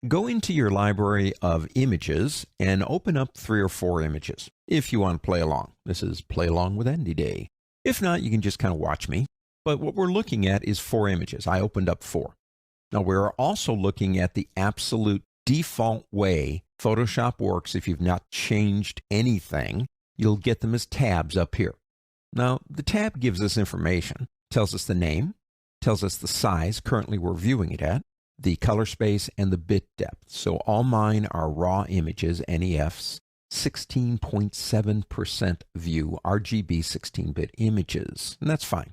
Go into your library of images and open up 3 or 4 images if you want to play along. This is Play Along with Andy Day. If not, you can just kind of watch me. But what we're looking at is 4 images. I opened up 4. Now, we're also looking at the absolute default way Photoshop works. If you've not changed anything, you'll get them as tabs up here. Now, the tab gives us information, tells us the name, tells us the size currently we're viewing it at, the color space, and the bit depth. So all mine are raw images, NEFs, 16.7% view, RGB 16-bit images, and that's fine.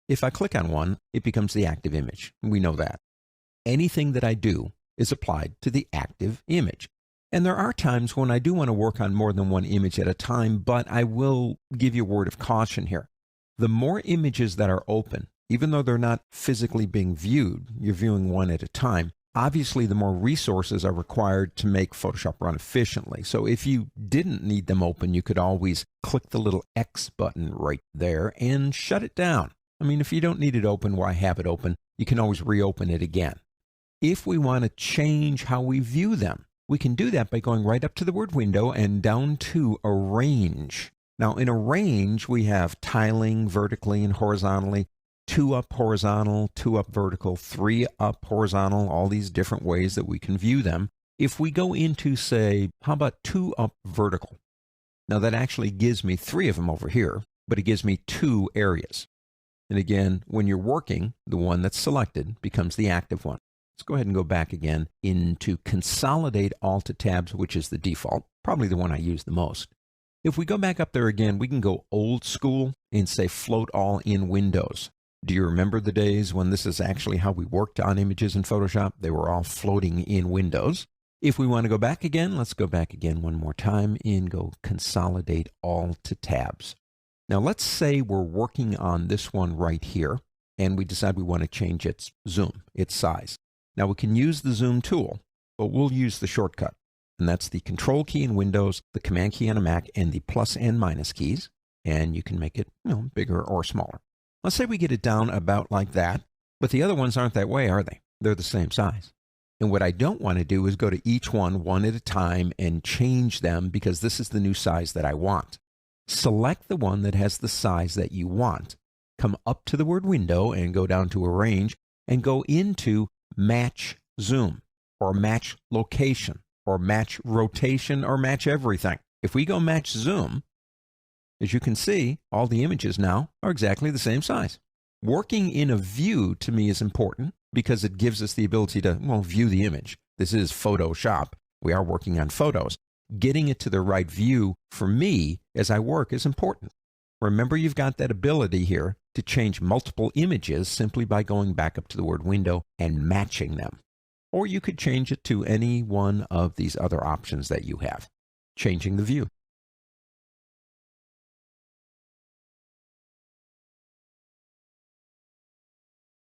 If I click on one, it becomes the active image. We know that. Anything that I do is applied to the active image. And there are times when I do want to work on more than one image at a time, but I will give you a word of caution here. The more images that are open, even though they're not physically being viewed, you're viewing one at a time, obviously the more resources are required to make Photoshop run efficiently. So if you didn't need them open, you could always click the little X button right there and shut it down. I mean, if you don't need it open, why have it open? You can always reopen it again. If we want to change how we view them, we can do that by going right up to the word window and down to Arrange. Now, in Arrange, we have tiling vertically and horizontally, 2 up horizontal, 2 up vertical, 3 up horizontal, all these different ways that we can view them. If we go into, say, how about 2 up vertical? Now, that actually gives me 3 of them over here, but it gives me 2 areas. And again, when you're working, the one that's selected becomes the active one. Let's go ahead and go back again into Consolidate All to Tabs, which is the default, probably the one I use the most. If we go back up there again, we can go old school and say Float All in Windows. Do you remember the days when this is actually how we worked on images in Photoshop? They were all floating in Windows. If we want to go back again, let's go back again one more time and go Consolidate All to Tabs. Now let's say we're working on this one right here, and we decide we want to change its zoom, its size. Now we can use the zoom tool, but we'll use the shortcut. And that's the Control key in Windows, the Command key on a Mac, and the plus and minus keys. And you can make it, bigger or smaller. Let's say we get it down about like that, but the other ones aren't that way, are they? They're the same size. And what I don't want to do is go to each one at a time and change them, because this is the new size that I want. Select the one that has the size that you want. Come up to the word window and go down to Arrange and go into Match Zoom, or Match Location, or Match Rotation, or Match Everything. If we go Match Zoom, as you can see, all the images now are exactly the same size. Working in a view to me is important because it gives us the ability to, view the image. This is Photoshop. We are working on photos. Getting it to the right view for me as I work is important. Remember, you've got that ability here to change multiple images simply by going back up to the word window and matching them. Or you could change it to any one of these other options that you have, changing the view.